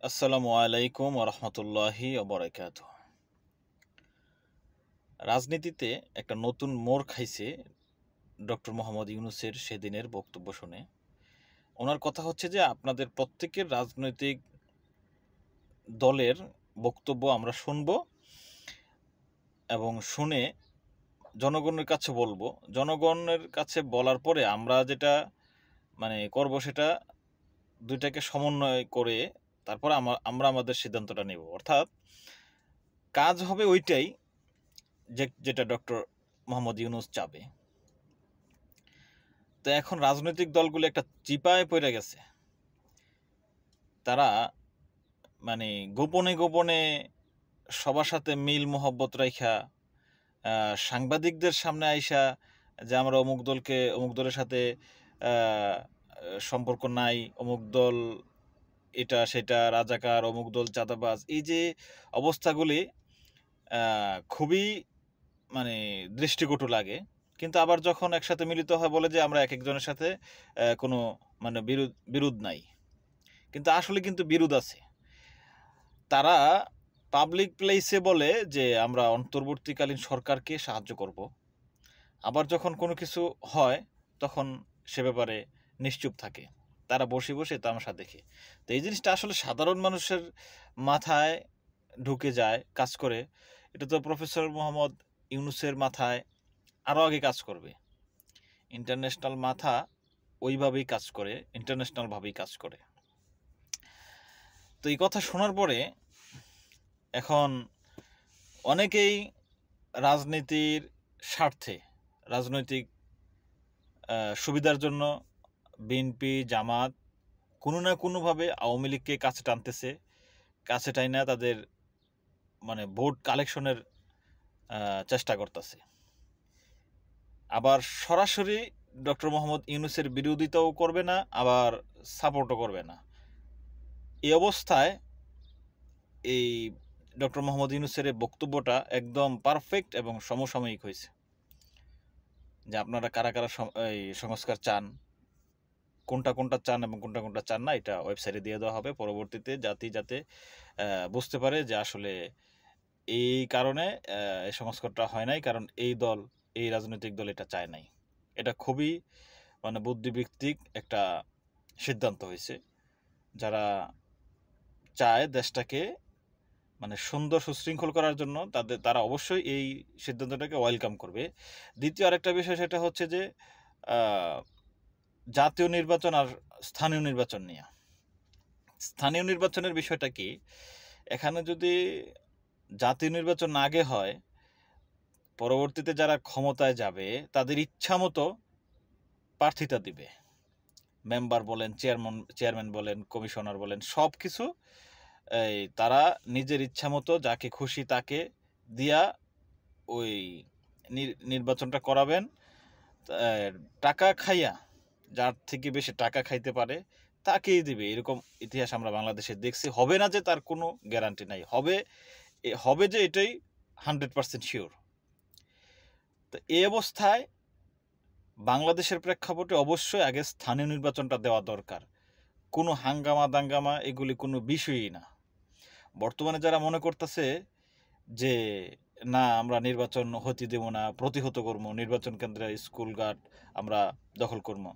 আসসালামু আলাইকুম ওরহমতুল্লাহি ওবরাকাতুহ। রাজনীতিতে একটা নতুন মোড় খাইছে ডক্টর মোহাম্মদ ইউনূসের সেদিনের বক্তব্য শুনে। ওনার কথা হচ্ছে যে আপনাদের প্রত্যেকের রাজনৈতিক দলের বক্তব্য আমরা শুনব এবং শুনে জনগণের কাছে বলবো। জনগণের কাছে বলার পরে আমরা যেটা করব সেটা দুইটাকে সমন্বয় করে তারপরে আমরা আমাদের সিদ্ধান্তটা নেব। অর্থাৎ কাজ হবে ওইটাই যেটা ডক্টর মোহাম্মদ ইউনূস চাবে। তো এখন রাজনৈতিক দলগুলো একটা চিপায় পড়ে গেছে। তারা গোপনে গোপনে সবার সাথে মিল মোহব্বত রাইখা সাংবাদিকদের সামনে আইসা যে আমরা অমুক দলের সাথে সম্পর্ক নাই, অমুক দল এটা সেটা রাজাকার, অমুক দল চাঁদাবাজ, এই যে অবস্থাগুলি খুবই দৃষ্টিকটু লাগে। কিন্তু আবার যখন একসাথে মিলিত হয় বলে যে আমরা এক একজনের সাথে কোনো বিরোধ নাই, কিন্তু আসলে কিন্তু বিরোধ আছে। তারা পাবলিক প্লেসে বলে যে আমরা অন্তর্বর্তীকালীন সরকারকে সাহায্য করব, আবার যখন কোনো কিছু হয় তখন সে ব্যাপারে নিশ্চুপ থাকে। তারা বসে বসে তামাশা দেখে। তো এই জিনিসটা আসলে সাধারণ মানুষের মাথায় ঢুকে যায়, কাজ করে। এটা তো প্রফেসর মোহাম্মদ ইউনূসের মাথায় আরও আগে কাজ করবে। ইন্টারন্যাশনাল মাথা ওইভাবেই কাজ করে, ইন্টারন্যাশনালভাবেই কাজ করে। তো এই কথা শোনার পরে এখন অনেকেই রাজনীতির স্বার্থে, রাজনৈতিক সুবিধার জন্য বিএনপি জামাত কোনো না কোনোভাবে আওয়ামী লীগকে কাছে টানতেছে, কাছে টাইনা তাদের ভোট কালেকশনের চেষ্টা করতেছে। আবার সরাসরি ডক্টর মোহাম্মদ ইউনূসের বিরোধিতাও করবে না, আবার সাপোর্টও করবে না। এই অবস্থায় এই ডক্টর মোহাম্মদ ইউনূসের বক্তব্যটা একদম পারফেক্ট এবং সমসাময়িক হয়েছে। যে আপনারা কারা কারা এই সংস্কার চান, কোনটা চান এবং কোনটা চান না, এটা ওয়েবসাইটে দিয়ে দেওয়া হবে। পরবর্তীতে জাতি যাতে বুঝতে পারে যে আসলে এই কারণে এই সংস্কারটা হয় নাই, কারণ এই রাজনৈতিক দল এটা চায় নাই। এটা খুবই বুদ্ধিভিত্তিক একটা সিদ্ধান্ত হয়েছে। যারা চায় দেশটাকে সুন্দর সুশৃঙ্খল করার জন্য তারা অবশ্যই এই সিদ্ধান্তটাকে ওয়েলকাম করবে। দ্বিতীয় আরেকটা বিষয়, সেটা হচ্ছে যে জাতীয় নির্বাচন আর স্থানীয় নির্বাচন নিয়ে। স্থানীয় নির্বাচনের বিষয়টা কি, এখানে যদি জাতীয় নির্বাচন আগে হয়, পরবর্তীতে যারা ক্ষমতায় যাবে তাদের ইচ্ছা মতো প্রার্থিতা দিবে। মেম্বার বলেন, চেয়ারম্যান বলেন, কমিশনার বলেন, সব কিছু তারা নিজের ইচ্ছা মতো যাকে খুশি তাকে দিয়া ওই নির্বাচনটা করাবেন। টাকা খাইয়া, যার থেকে বেশি টাকা খাইতে পারে তাকেই দিবে। এরকম ইতিহাস আমরা বাংলাদেশে দেখছি। হবে না যে তার কোনো গ্যারান্টি নাই, হবে যে এটাই 100% শিওর। তো এই অবস্থায় বাংলাদেশের প্রেক্ষাপটে অবশ্যই আগে স্থানীয় নির্বাচনটা দেওয়া দরকার। কোনো হাঙ্গামা দাঙ্গামা এগুলি কোনো বিষয়ই না। বর্তমানে যারা মনে করতেছে যে না আমরা নির্বাচন হতে দেব না, প্রতিহত করবো, নির্বাচন কেন্দ্রে স্কুলঘাট আমরা দখল করবো,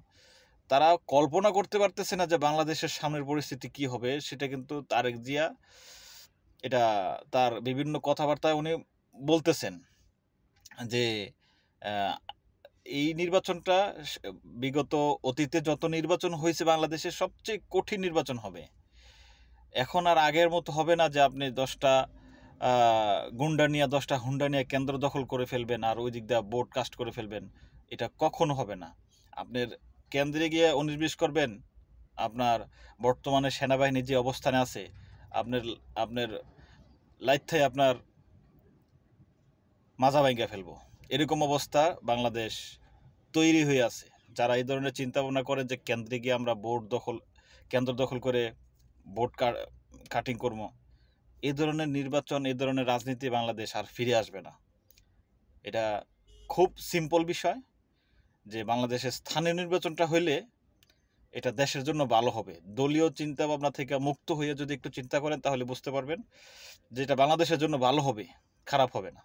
তারা কল্পনা করতে পারতেছে না যে বাংলাদেশের সামনের পরিস্থিতি কি হবে। সেটা কিন্তু তারেক জিয়া এটা তার বিভিন্ন কথাবার্তায় উনি বলতেছেন যে এই নির্বাচনটা বিগত অতীতে যত নির্বাচন হয়েছে বাংলাদেশে সবচেয়ে কঠিন নির্বাচন হবে। এখন আর আগের মতো হবে না যে আপনি 10টা গুন্ডা নিয়ে, 10টা হুন্ডা নিয়ে কেন্দ্র দখল করে ফেলবেন আর ওই দিক দিয়ে ভোট কাস্ট করে ফেলবেন। এটা কখনো হবে না। আপনার কেন্দ্রে গিয়ে 19-20 করবেন, আপনার বর্তমানে সেনাবাহিনী যে অবস্থানে আছে, আপনার লাইথায় আপনার মাজা ভাঙ্গা ফেলবো, এরকম অবস্থা বাংলাদেশ তৈরি হয়ে আছে। যারা এই ধরনের চিন্তা ভাবনা করেন যে কেন্দ্রে গিয়ে আমরা কেন্দ্র দখল করে ভোট কাটিং করবো, এই ধরনের নির্বাচন, এই ধরনের রাজনীতি বাংলাদেশ আর ফিরে আসবে না। এটা খুব সিম্পল বিষয় যে বাংলাদেশের স্থানীয় নির্বাচনটা হইলে এটা দেশের জন্য ভালো হবে। দলীয় চিন্তাভাবনা থেকে মুক্ত হয়ে যদি একটু চিন্তা করেন তাহলে বুঝতে পারবেন যে এটা বাংলাদেশের জন্য ভালো হবে, খারাপ হবে না।